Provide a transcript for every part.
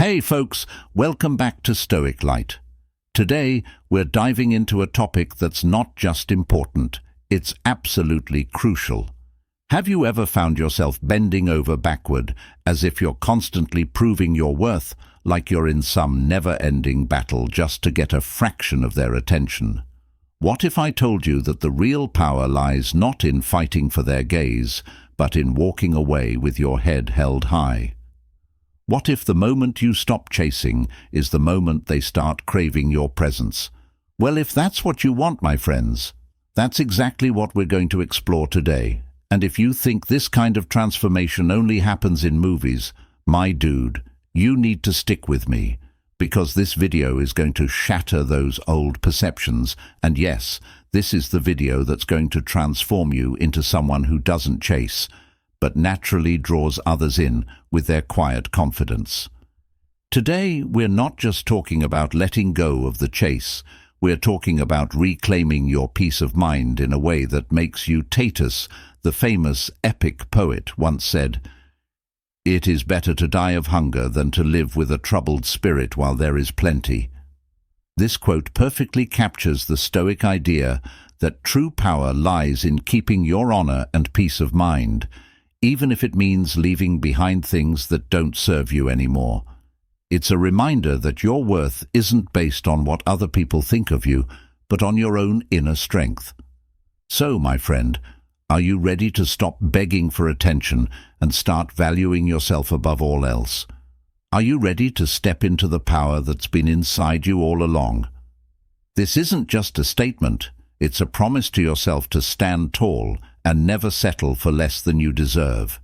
Hey folks, welcome back to Stoic Light. Today, we're diving into a topic that's not just important, it's absolutely crucial. Have you ever found yourself bending over backward as if you're constantly proving your worth, like you're in some never-ending battle just to get a fraction of their attention? What if I told you that the real power lies not in fighting for their gaze, but in walking away with your head held high? What if the moment you stop chasing is the moment they start craving your presence? Well, if that's what you want, my friends, that's exactly what we're going to explore today. And if you think this kind of transformation only happens in movies, my dude, you need to stick with me, because this video is going to shatter those old perceptions. And yes, this is the video that's going to transform you into someone who doesn't chase, but naturally draws others in with their quiet confidence. Today, we're not just talking about letting go of the chase, we're talking about reclaiming your peace of mind in a way that makes you Epictetus, the famous epic poet, once said, "It is better to die of hunger than to live with a troubled spirit while there is plenty." This quote perfectly captures the Stoic idea that true power lies in keeping your honor and peace of mind, even if it means leaving behind things that don't serve you anymore. It's a reminder that your worth isn't based on what other people think of you, but on your own inner strength. So, my friend, are you ready to stop begging for attention and start valuing yourself above all else? Are you ready to step into the power that's been inside you all along? This isn't just a statement, it's a promise to yourself to stand tall and never settle for less than you deserve.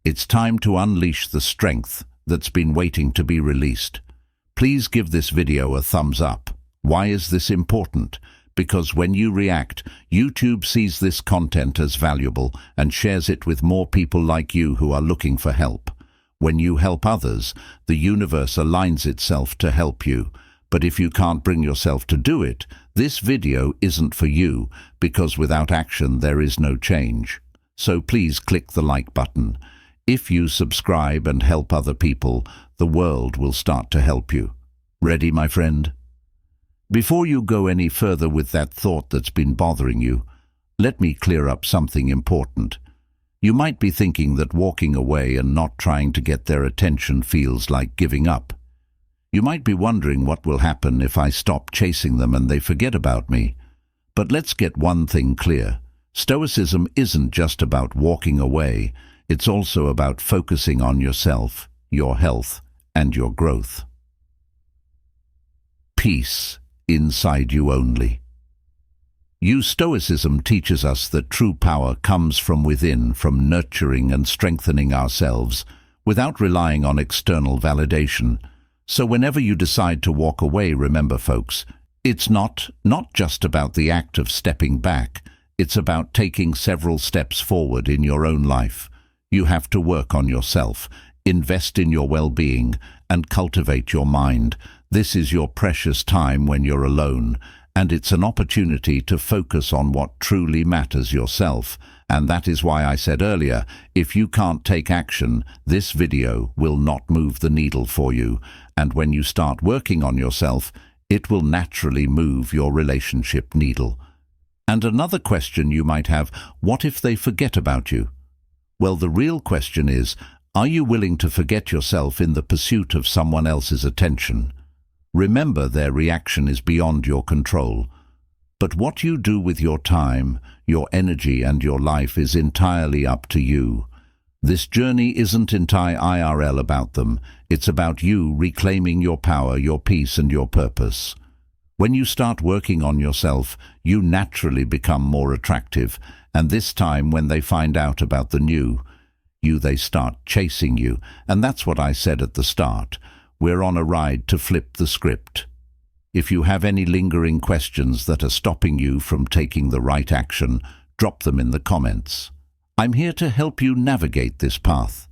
It's time to unleash the strength that's been waiting to be released. Please give this video a thumbs up. Why is this important? Because when you react, YouTube sees this content as valuable and shares it with more people like you who are looking for help. When you help others, the universe aligns itself to help you. But if you can't bring yourself to do it, this video isn't for you, because without action there is no change. So please click the like button. If you subscribe and help other people, the world will start to help you. Ready, my friend? Before you go any further with that thought that's been bothering you, let me clear up something important. You might be thinking that walking away and not trying to get their attention feels like giving up. You might be wondering what will happen if I stop chasing them and they forget about me. But let's get one thing clear. Stoicism isn't just about walking away. It's also about focusing on yourself, your health, and your growth. Peace inside you only. Stoicism teaches us that true power comes from within, from nurturing and strengthening ourselves, without relying on external validation. So whenever you decide to walk away, remember folks, it's not just about the act of stepping back, it's about taking several steps forward in your own life. You have to work on yourself, invest in your well-being, and cultivate your mind. This is your precious time when you're alone, and it's an opportunity to focus on what truly matters yourself. And that is why I said earlier, if you can't take action, this video will not move the needle for you. And when you start working on yourself, it will naturally move your relationship needle. And another question you might have, what if they forget about you? Well, the real question is, are you willing to forget yourself in the pursuit of someone else's attention? Remember, their reaction is beyond your control. But what you do with your time, your energy, and your life is entirely up to you. This journey isn't entire IRL about them. It's about you reclaiming your power, your peace, and your purpose. When you start working on yourself, you naturally become more attractive, and this time when they find out about the new you, they start chasing you. And that's what I said at the start. We're on a ride to flip the script. If you have any lingering questions that are stopping you from taking the right action, drop them in the comments. I'm here to help you navigate this path.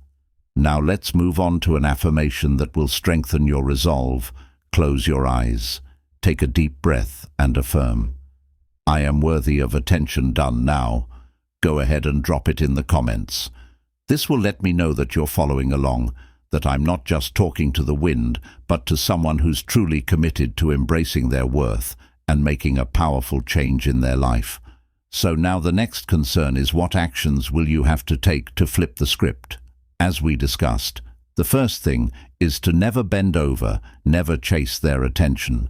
Now let's move on to an affirmation that will strengthen your resolve. Close your eyes. Take a deep breath and affirm. I am worthy of attention done now. Go ahead and drop it in the comments. This will let me know that you're following along. that I'm not just talking to the wind, but to someone who's truly committed to embracing their worth and making a powerful change in their life. So now the next concern is, what actions will you have to take to flip the script? As we discussed, the first thing is to never bend over, never chase their attention.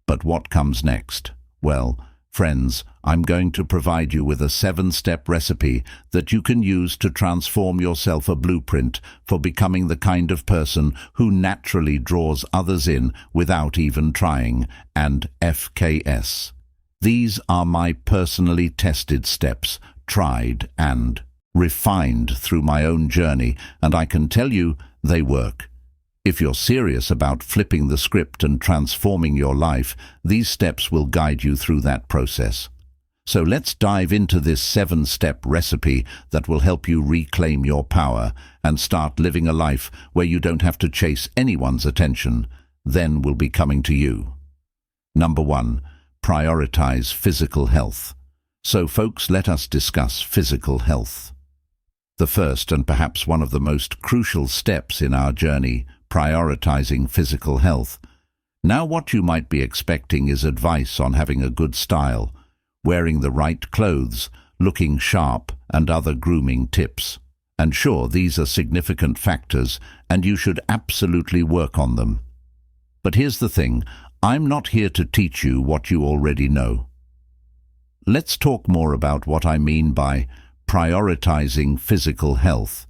But what comes next? Well, friends, I'm going to provide you with a 7-step recipe that you can use to transform yourself, a blueprint for becoming the kind of person who naturally draws others in without even trying, and FKS. These are my personally tested steps, tried and refined through my own journey, and I can tell you they work. If you're serious about flipping the script and transforming your life, these steps will guide you through that process. So let's dive into this 7-step recipe that will help you reclaim your power and start living a life where you don't have to chase anyone's attention. Then will be coming to you. Number 1, prioritize physical health. So folks, let us discuss physical health. The first and perhaps one of the most crucial steps in our journey, prioritizing physical health. Now what you might be expecting is advice on having a good style, wearing the right clothes, looking sharp, and other grooming tips. And sure, these are significant factors, and you should absolutely work on them. But here's the thing, I'm not here to teach you what you already know. Let's talk more about what I mean by prioritizing physical health,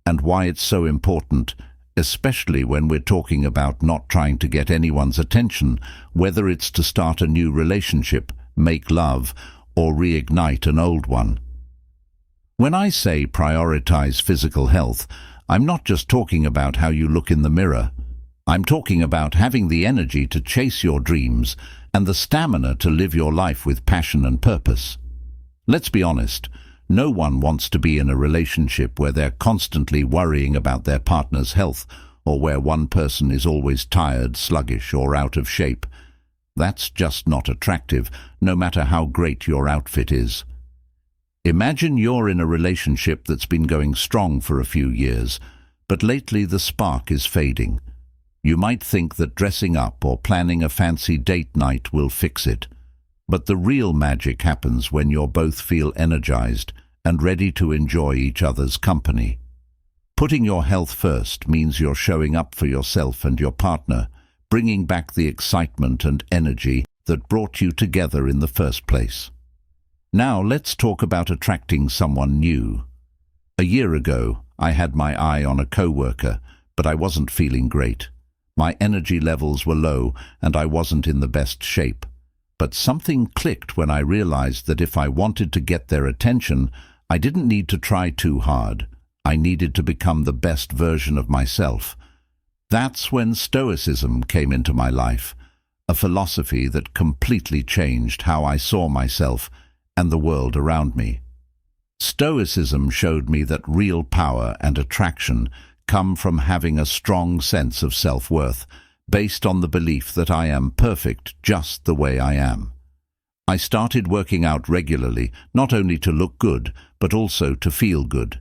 and why it's so important, especially when we're talking about not trying to get anyone's attention, whether it's to start a new relationship, make love, or reignite an old one. When I say prioritize physical health, I'm not just talking about how you look in the mirror. I'm talking about having the energy to chase your dreams and the stamina to live your life with passion and purpose. Let's be honest, no one wants to be in a relationship where they're constantly worrying about their partner's health, or where one person is always tired, sluggish, or out of shape. That's just not attractive, no matter how great your outfit is. Imagine you're in a relationship that's been going strong for a few years, but lately the spark is fading. You might think that dressing up or planning a fancy date night will fix it. But the real magic happens when you both feel energized and ready to enjoy each other's company. Putting your health first means you're showing up for yourself and your partner, bringing back the excitement and energy that brought you together in the first place. Now let's talk about attracting someone new. A year ago, I had my eye on a coworker, but I wasn't feeling great. My energy levels were low and I wasn't in the best shape. But something clicked when I realized that if I wanted to get their attention, I didn't need to try too hard. I needed to become the best version of myself. That's when Stoicism came into my life, a philosophy that completely changed how I saw myself and the world around me. Stoicism showed me that real power and attraction come from having a strong sense of self-worth, based on the belief that I am perfect just the way I am. I started working out regularly, not only to look good, but also to feel good.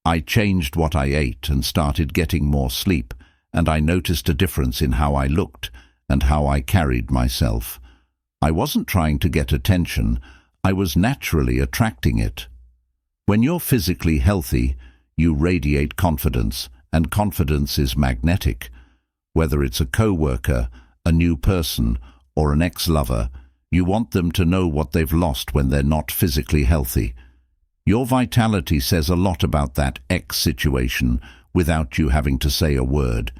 I changed what I ate and started getting more sleep, and I noticed a difference in how I looked and how I carried myself. I wasn't trying to get attention, I was naturally attracting it. When you're physically healthy, you radiate confidence, and confidence is magnetic. Whether it's a co-worker, a new person, or an ex-lover, you want them to know what they've lost when they're not physically healthy. Your vitality says a lot about that ex situation without you having to say a word.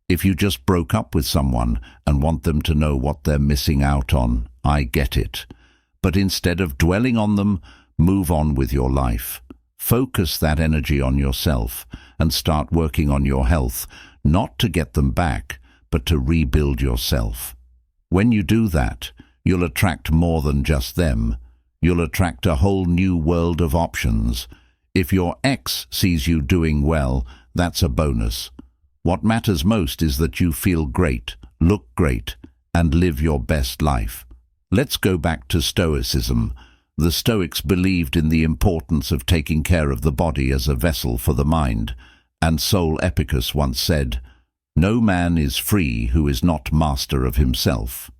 If you just broke up with someone and want them to know what they're missing out on, I get it. But instead of dwelling on them, move on with your life. Focus that energy on yourself and start working on your health, not to get them back, but to rebuild yourself. When you do that, you'll attract more than just them. You'll attract a whole new world of options. If your ex sees you doing well, that's a bonus. What matters most is that you feel great, look great, and live your best life. Let's go back to Stoicism. The Stoics believed in the importance of taking care of the body as a vessel for the mind, And Soul Epictetus once said, "No man is free who is not master of himself."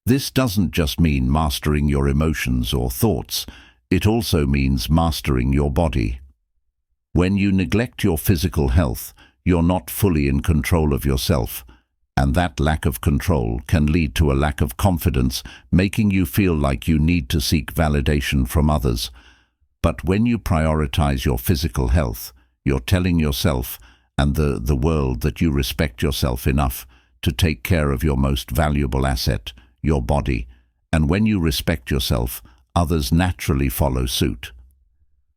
This doesn't just mean mastering your emotions or thoughts, it also means mastering your body. When you neglect your physical health, you're not fully in control of yourself, and that lack of control can lead to a lack of confidence, making you feel like you need to seek validation from others. But when you prioritize your physical health, you're telling yourself and the world that you respect yourself enough to take care of your most valuable asset, your body. And when you respect yourself, others naturally follow suit.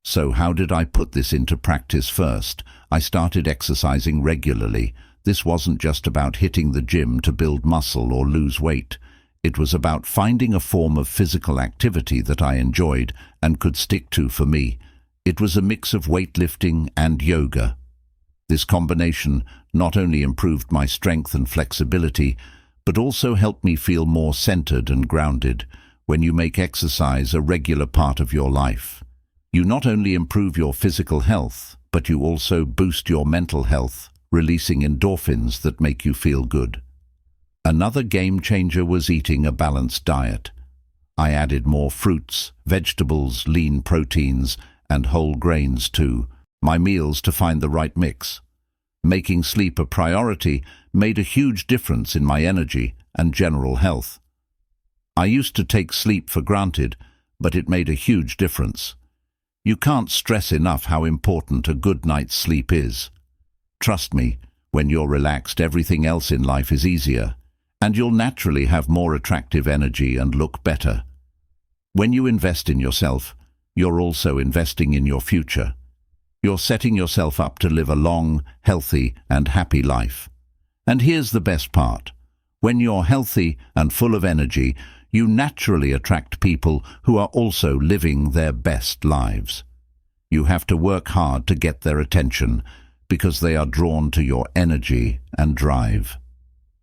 So how did I put this into practice first? I started exercising regularly. This wasn't just about hitting the gym to build muscle or lose weight. It was about finding a form of physical activity that I enjoyed and could stick to for me. It was a mix of weightlifting and yoga. This combination not only improved my strength and flexibility, but also helped me feel more centered and grounded. When you make exercise a regular part of your life, you not only improve your physical health, but you also boost your mental health, releasing endorphins that make you feel good. Another game changer was eating a balanced diet. I added more fruits, vegetables, lean proteins, and whole grains to my meals to find the right mix. Making sleep a priority made a huge difference in my energy and general health. I used to take sleep for granted, but it made a huge difference. You can't stress enough how important a good night's sleep is. Trust me, when you're relaxed, everything else in life is easier, and you'll naturally have more attractive energy and look better. When you invest in yourself, you're also investing in your future. You're setting yourself up to live a long, healthy, and happy life. And here's the best part. When you're healthy and full of energy, you naturally attract people who are also living their best lives. You have to work hard to get their attention because they are drawn to your energy and drive.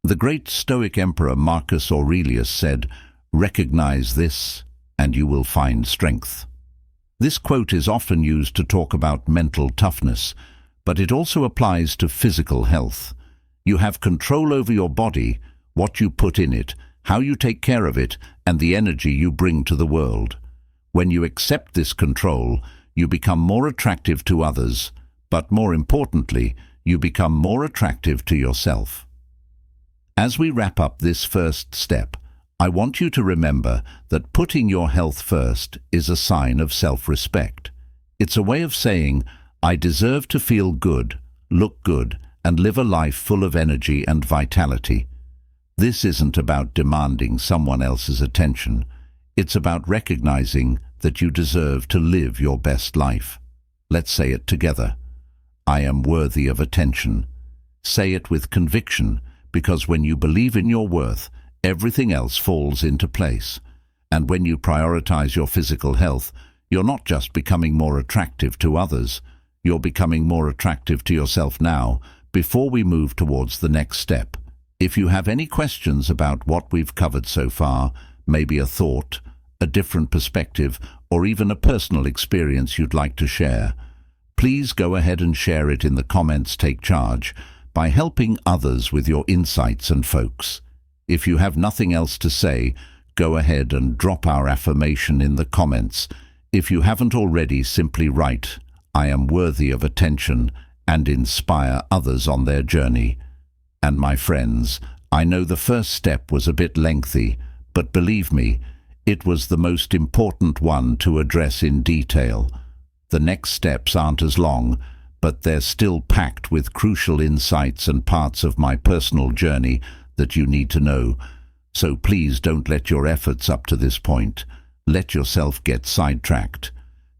The great Stoic emperor Marcus Aurelius said, "Recognize this, and you will find strength." This quote is often used to talk about mental toughness, but it also applies to physical health. You have control over your body, what you put in it, how you take care of it, and the energy you bring to the world. When you accept this control, you become more attractive to others, but more importantly, you become more attractive to yourself. As we wrap up this first step, I want you to remember that putting your health first is a sign of self-respect. It's a way of saying, I deserve to feel good, look good, and live a life full of energy and vitality. This isn't about demanding someone else's attention. It's about recognizing that you deserve to live your best life. Let's say it together. I am worthy of attention. Say it with conviction, because when you believe in your worth, everything else falls into place. And when you prioritize your physical health, you're not just becoming more attractive to others, you're becoming more attractive to yourself now, before we move towards the next step. If you have any questions about what we've covered so far, maybe a thought, a different perspective, or even a personal experience you'd like to share, please go ahead and share it in the comments. Take charge by helping others with your insights and folks. If you have nothing else to say, go ahead and drop our affirmation in the comments. If you haven't already, simply write, I am worthy of attention, and inspire others on their journey. And my friends, I know the first step was a bit lengthy, but believe me, it was the most important one to address in detail. The next steps aren't as long, but they're still packed with crucial insights and parts of my personal journey that you need to know. So please don't let your efforts up to this point. Let yourself get sidetracked.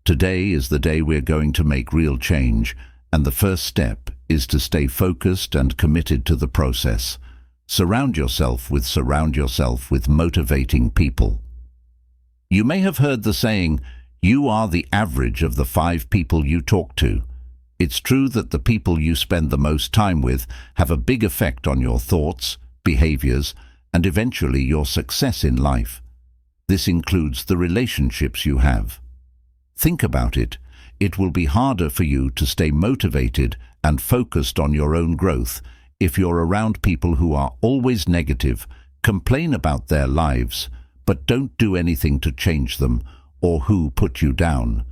Today is the day we're going to make real change, and the first step is to stay focused and committed to the process. Surround yourself with motivating people. You may have heard the saying, you are the average of the 5 people you talk to. It's true that the people you spend the most time with have a big effect on your thoughts, behaviors, and eventually your success in life. This includes the relationships you have. Think about it. It will be harder for you to stay motivated and focused on your own growth. If you're around people who are always negative, complain about their lives, but don't do anything to change them, or who put you down.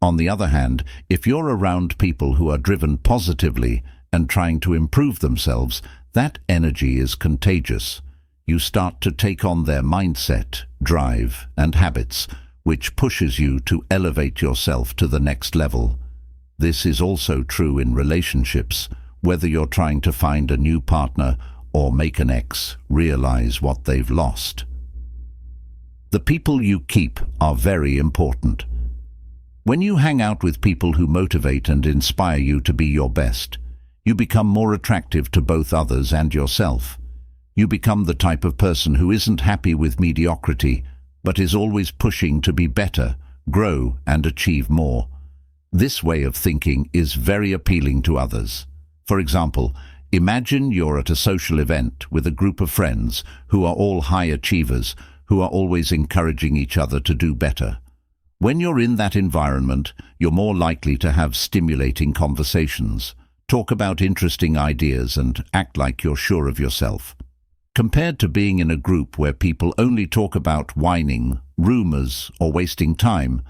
On the other hand, if you're around people who are driven positively and trying to improve themselves, that energy is contagious. You start to take on their mindset, drive, and habits, which pushes you to elevate yourself to the next level. This is also true in relationships. Whether you're trying to find a new partner or make an ex realize what they've lost. The people you keep are very important. When you hang out with people who motivate and inspire you to be your best, you become more attractive to both others and yourself. You become the type of person who isn't happy with mediocrity, but is always pushing to be better, grow, and achieve more. This way of thinking is very appealing to others. For example, imagine you're at a social event with a group of friends who are all high achievers, who are always encouraging each other to do better. When you're in that environment, you're more likely to have stimulating conversations, talk about interesting ideas, and act like you're sure of yourself. Compared to being in a group where people only talk about whining, rumors, or wasting time,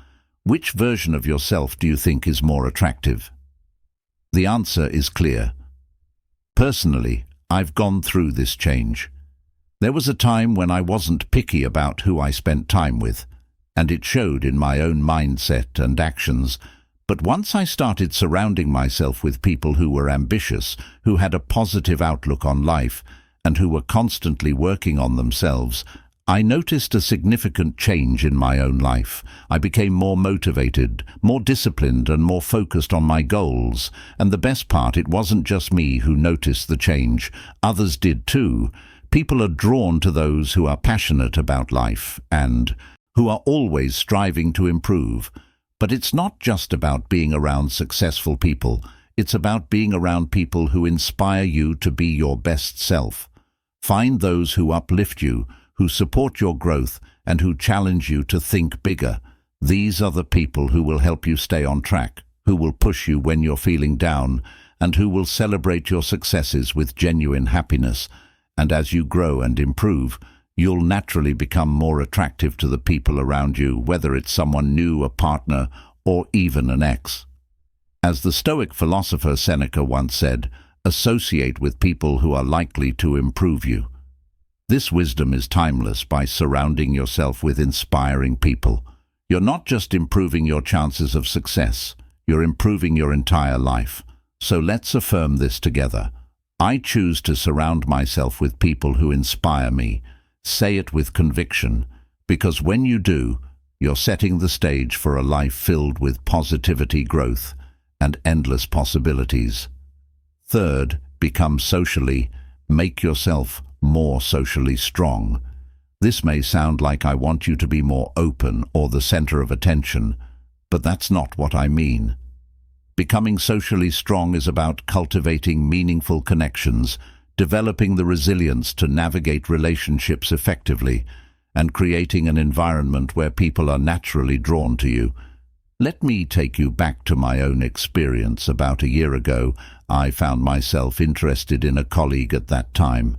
which version of yourself do you think is more attractive? The answer is clear. Personally, I've gone through this change. There was a time when I wasn't picky about who I spent time with, and it showed in my own mindset and actions. But once I started surrounding myself with people who were ambitious, who had a positive outlook on life, and who were constantly working on themselves, I noticed a significant change in my own life. I became more motivated, more disciplined, and more focused on my goals. And the best part, it wasn't just me who noticed the change. Others did too. People are drawn to those who are passionate about life and who are always striving to improve. But it's not just about being around successful people. It's about being around people who inspire you to be your best self. Find those who uplift you, who support your growth, and who challenge you to think bigger. These are the people who will help you stay on track, who will push you when you're feeling down, and who will celebrate your successes with genuine happiness. And as you grow and improve, you'll naturally become more attractive to the people around you, whether it's someone new, a partner, or even an ex. As the Stoic philosopher Seneca once said, associate with people who are likely to improve you. This wisdom is timeless. By surrounding yourself with inspiring people, you're not just improving your chances of success, you're improving your entire life. So let's affirm this together. I choose to surround myself with people who inspire me. Say it with conviction, because when you do, you're setting the stage for a life filled with positivity, growth, and endless possibilities. Third, become make yourself more socially strong. This may sound like I want you to be more open or the center of attention, but that's not what I mean. Becoming socially strong is about cultivating meaningful connections, developing the resilience to navigate relationships effectively, and creating an environment where people are naturally drawn to you. Let me take you back to my own experience. About a year ago, I found myself interested in a colleague at that time.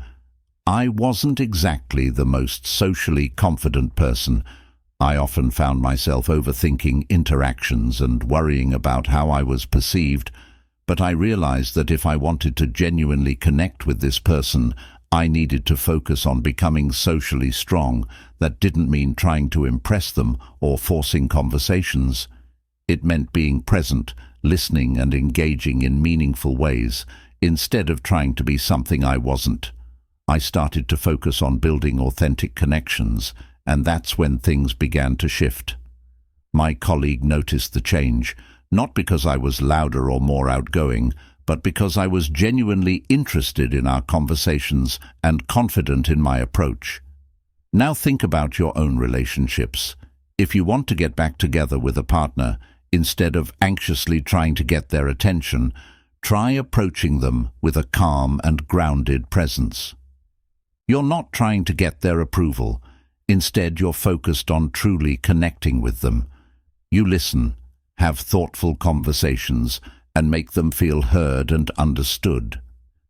I wasn't exactly the most socially confident person. I often found myself overthinking interactions and worrying about how I was perceived, but I realized that if I wanted to genuinely connect with this person, I needed to focus on becoming socially strong. That didn't mean trying to impress them or forcing conversations. It meant being present, listening, and engaging in meaningful ways, instead of trying to be something I wasn't. I started to focus on building authentic connections, and that's when things began to shift. My colleague noticed the change, not because I was louder or more outgoing, but because I was genuinely interested in our conversations and confident in my approach. Now think about your own relationships. If you want to get back together with a partner, instead of anxiously trying to get their attention, try approaching them with a calm and grounded presence. You're not trying to get their approval. Instead, you're focused on truly connecting with them. You listen, have thoughtful conversations, and make them feel heard and understood.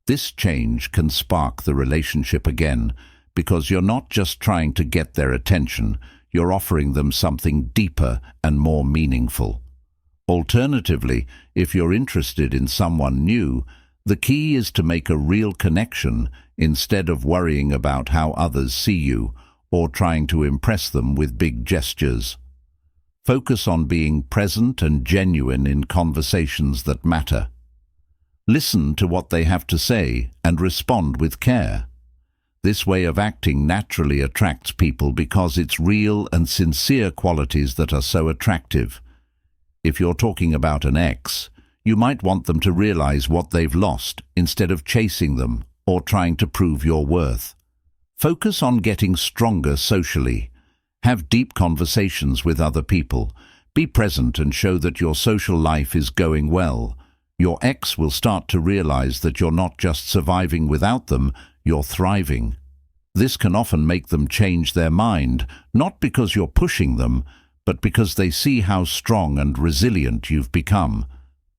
This change can spark the relationship again, because you're not just trying to get their attention, you're offering them something deeper and more meaningful. Alternatively, if you're interested in someone new, the key is to make a real connection instead of worrying about how others see you or trying to impress them with big gestures. Focus on being present and genuine in conversations that matter. Listen to what they have to say and respond with care. This way of acting naturally attracts people because it's real and sincere qualities that are so attractive. If you're talking about an ex, you might want them to realize what they've lost instead of chasing them or trying to prove your worth. Focus on getting stronger socially. Have deep conversations with other people. Be present and show that your social life is going well. Your ex will start to realize that you're not just surviving without them, you're thriving. This can often make them change their mind, not because you're pushing them, but because they see how strong and resilient you've become.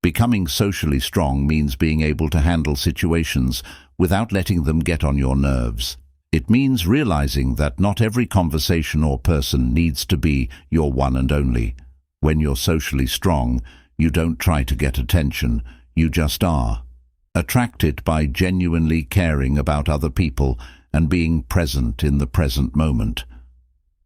Becoming socially strong means being able to handle situations without letting them get on your nerves. It means realizing that not every conversation or person needs to be your one and only. When you're socially strong, you don't try to get attention, you just are. Attracted by genuinely caring about other people and being present in the present moment.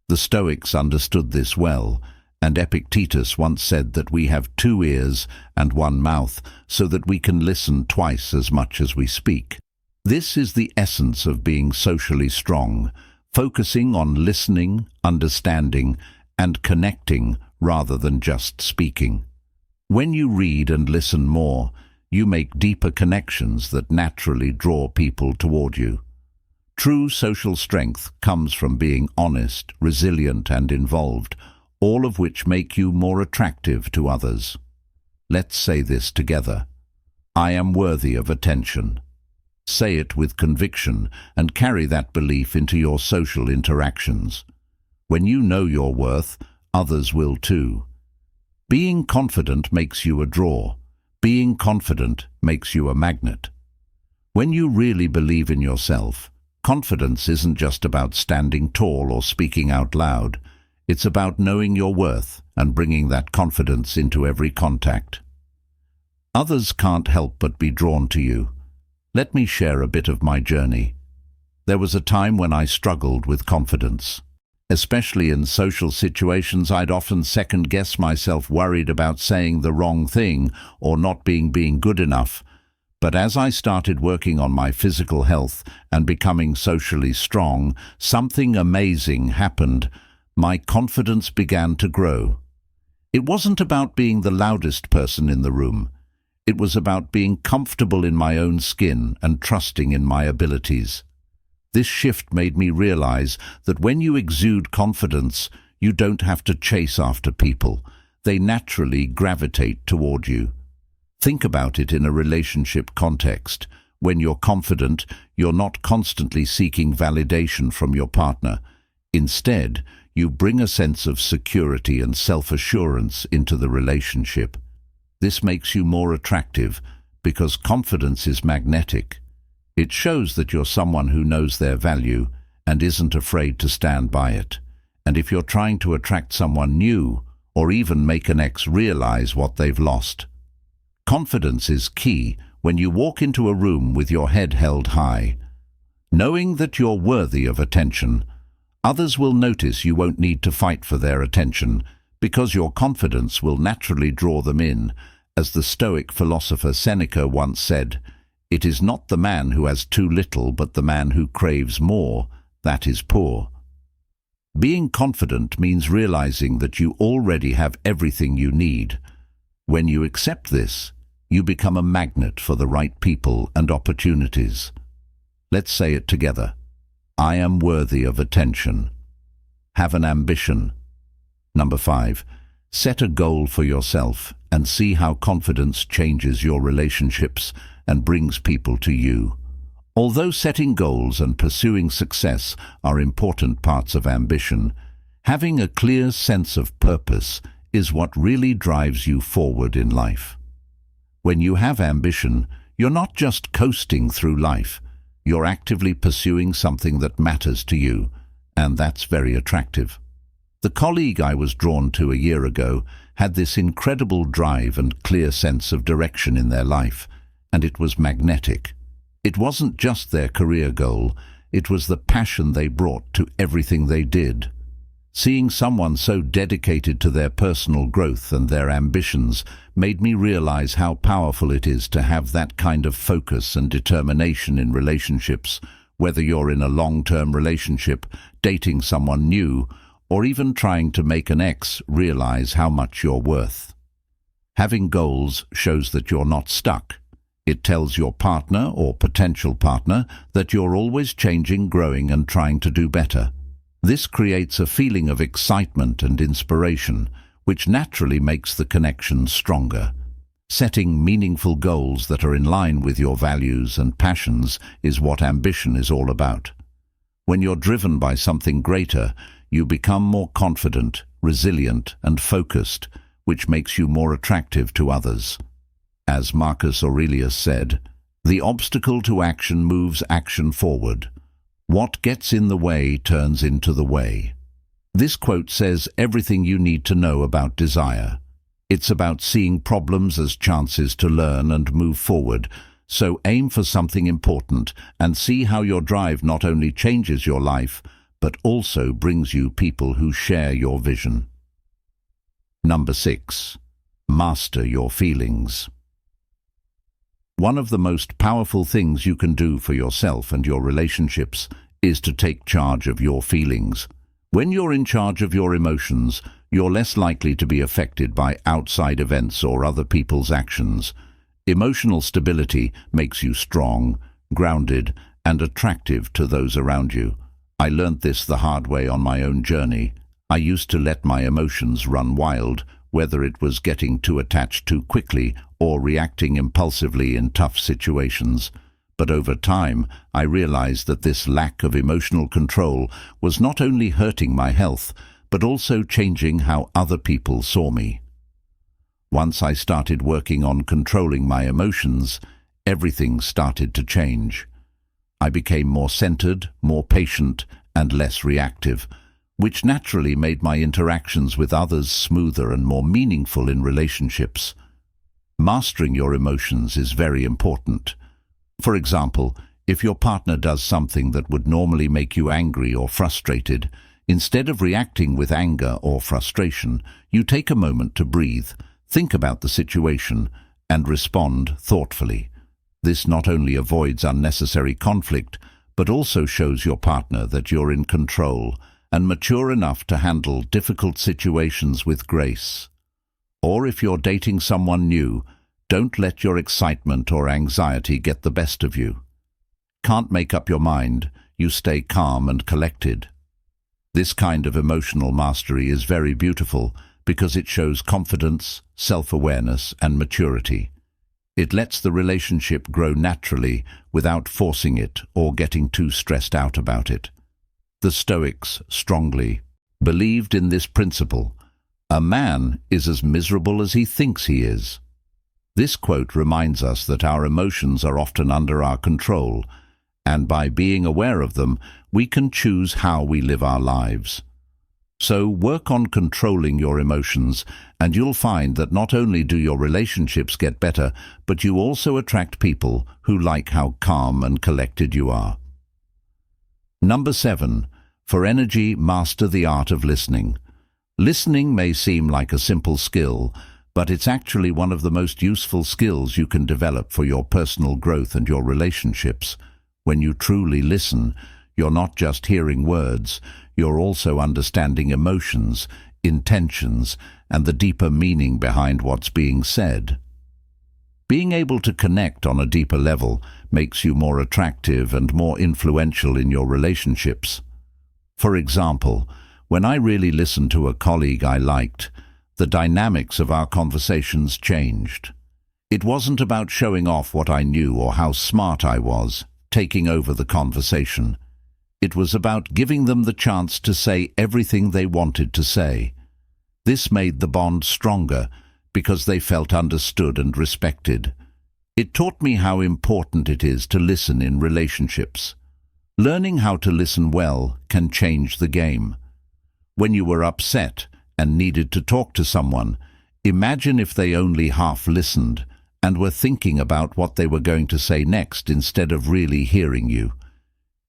The Stoics understood this well, and Epictetus once said that we have 2 ears and 1 mouth so that we can listen twice as much as we speak. This is the essence of being socially strong, focusing on listening, understanding, and connecting rather than just speaking. When you read and listen more, you make deeper connections that naturally draw people toward you. True social strength comes from being honest, resilient, and involved, all of which make you more attractive to others. Let's say this together. I am worthy of attention. Say it with conviction and carry that belief into your social interactions. When you know your worth, others will too. Being confident makes you a draw. Being confident makes you a magnet. When you really believe in yourself, confidence isn't just about standing tall or speaking out loud. It's about knowing your worth and bringing that confidence into every contact. Others can't help but be drawn to you. Let me share a bit of my journey. There was a time when I struggled with confidence. Especially in social situations, I'd often second-guess myself, worried about saying the wrong thing or not being good enough. But as I started working on my physical health and becoming socially strong, something amazing happened. My confidence began to grow. It wasn't about being the loudest person in the room. It was about being comfortable in my own skin and trusting in my abilities. This shift made me realize that when you exude confidence, you don't have to chase after people. They naturally gravitate toward you. Think about it in a relationship context. When you're confident, you're not constantly seeking validation from your partner. Instead, you bring a sense of security and self-assurance into the relationship. This makes you more attractive because confidence is magnetic. It shows that you're someone who knows their value and isn't afraid to stand by it. And if you're trying to attract someone new or even make an ex realize what they've lost, confidence is key when you walk into a room with your head held high. Knowing that you're worthy of attention, others will notice you won't need to fight for their attention because your confidence will naturally draw them in. As the Stoic philosopher Seneca once said, "It is not the man who has too little, but the man who craves more, that is poor." Being confident means realizing that you already have everything you need. When you accept this, you become a magnet for the right people and opportunities. Let's say it together. I am worthy of attention. Have an ambition. Number 5. Set a goal for yourself and see how confidence changes your relationships and brings people to you. Although setting goals and pursuing success are important parts of ambition, having a clear sense of purpose is what really drives you forward in life. When you have ambition, you're not just coasting through life. You're actively pursuing something that matters to you, and that's very attractive. The colleague I was drawn to a year ago had this incredible drive and clear sense of direction in their life, and it was magnetic. It wasn't just their career goal, it was the passion they brought to everything they did. Seeing someone so dedicated to their personal growth and their ambitions made me realize how powerful it is to have that kind of focus and determination in relationships, whether you're in a long-term relationship, dating someone new, or even trying to make an ex realize how much you're worth. Having goals shows that you're not stuck. It tells your partner or potential partner that you're always changing, growing, and trying to do better. This creates a feeling of excitement and inspiration, which naturally makes the connection stronger. Setting meaningful goals that are in line with your values and passions is what ambition is all about. When you're driven by something greater, you become more confident, resilient, and focused, which makes you more attractive to others. As Marcus Aurelius said, "The obstacle to action moves action forward. What gets in the way turns into the way." This quote says everything you need to know about desire. It's about seeing problems as chances to learn and move forward, so aim for something important and see how your drive not only changes your life, but also brings you people who share your vision. Number 6. Master your feelings. One of the most powerful things you can do for yourself and your relationships is to take charge of your feelings. When you're in charge of your emotions, you're less likely to be affected by outside events or other people's actions. Emotional stability makes you strong, grounded, and attractive to those around you. I learnt this the hard way on my own journey. I used to let my emotions run wild, whether it was getting too attached too quickly or reacting impulsively in tough situations. But over time, I realized that this lack of emotional control was not only hurting my health, but also changing how other people saw me. Once I started working on controlling my emotions, everything started to change. I became more centered, more patient, and less reactive, which naturally made my interactions with others smoother and more meaningful in relationships. Mastering your emotions is very important. For example, if your partner does something that would normally make you angry or frustrated, instead of reacting with anger or frustration, you take a moment to breathe, think about the situation, and respond thoughtfully. This not only avoids unnecessary conflict, but also shows your partner that you're in control and mature enough to handle difficult situations with grace. Or if you're dating someone new, don't let your excitement or anxiety get the best of you. Can't make up your mind, you stay calm and collected. This kind of emotional mastery is very beautiful because it shows confidence, self-awareness, and maturity. It lets the relationship grow naturally without forcing it or getting too stressed out about it. The Stoics strongly believed in this principle. A man is as miserable as he thinks he is. This quote reminds us that our emotions are often under our control, and by being aware of them, we can choose how we live our lives. So work on controlling your emotions, and you'll find that not only do your relationships get better, but you also attract people who like how calm and collected you are. Number 7. For energy, master the art of listening. Listening may seem like a simple skill, but it's actually one of the most useful skills you can develop for your personal growth and your relationships. When you truly listen, you're not just hearing words, you're also understanding emotions, intentions, and the deeper meaning behind what's being said. Being able to connect on a deeper level makes you more attractive and more influential in your relationships. For example, when I really listened to a colleague I liked, the dynamics of our conversations changed. It wasn't about showing off what I knew or how smart I was, taking over the conversation. It was about giving them the chance to say everything they wanted to say. This made the bond stronger because they felt understood and respected. It taught me how important it is to listen in relationships. Learning how to listen well can change the game. When you were upset and needed to talk to someone, imagine if they only half listened and were thinking about what they were going to say next instead of really hearing you.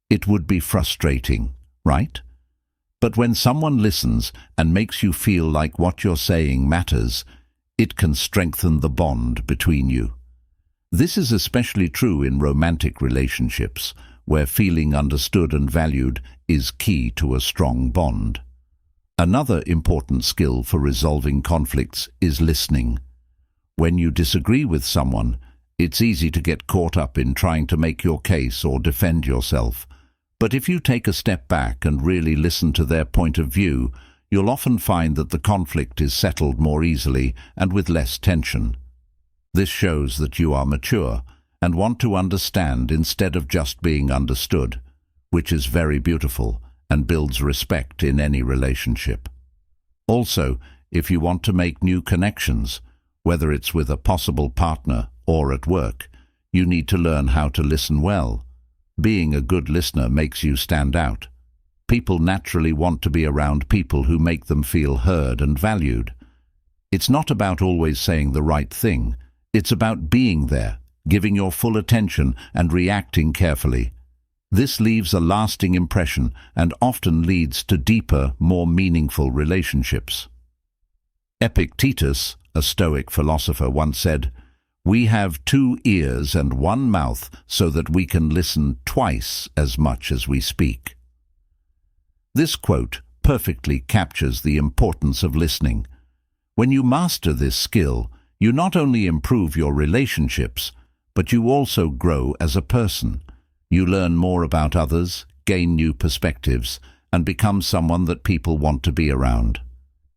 It would be frustrating, right? But when someone listens and makes you feel like what you're saying matters, it can strengthen the bond between you. This is especially true in romantic relationships, where feeling understood and valued is key to a strong bond. Another important skill for resolving conflicts is listening. When you disagree with someone, it's easy to get caught up in trying to make your case or defend yourself. But if you take a step back and really listen to their point of view, you'll often find that the conflict is settled more easily and with less tension. This shows that you are mature and want to understand instead of just being understood, which is very beautiful and builds respect in any relationship. Also, if you want to make new connections, whether it's with a possible partner or at work, you need to learn how to listen well. Being a good listener makes you stand out. People naturally want to be around people who make them feel heard and valued. It's not about always saying the right thing. It's about being there, giving your full attention and reacting carefully. This leaves a lasting impression and often leads to deeper, more meaningful relationships. Epictetus, a Stoic philosopher, once said, "We have 2 ears and 1 mouth so that we can listen twice as much as we speak." This quote perfectly captures the importance of listening. When you master this skill, you not only improve your relationships, but you also grow as a person. You learn more about others, gain new perspectives, and become someone that people want to be around.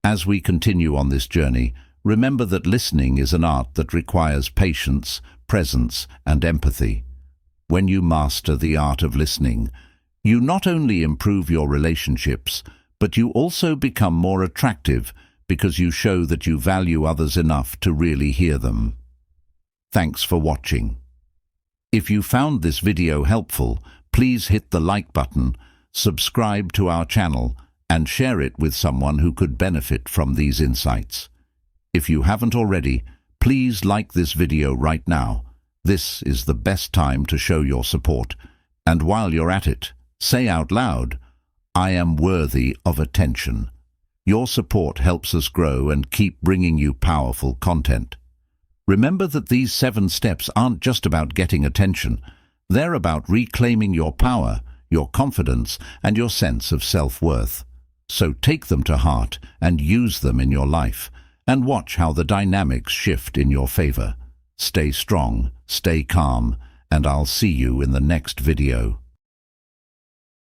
As we continue on this journey, remember that listening is an art that requires patience, presence, and empathy. When you master the art of listening, you not only improve your relationships, but you also become more attractive because you show that you value others enough to really hear them. Thanks for watching. If you found this video helpful, please hit the like button, subscribe to our channel, and share it with someone who could benefit from these insights. If you haven't already, please like this video right now. This is the best time to show your support. And while you're at it, say out loud, "I am worthy of attention." Your support helps us grow and keep bringing you powerful content. Remember that these 7 steps aren't just about getting attention. They're about reclaiming your power, your confidence, and your sense of self-worth. So take them to heart and use them in your life, and watch how the dynamics shift in your favor. Stay strong, stay calm, and I'll see you in the next video.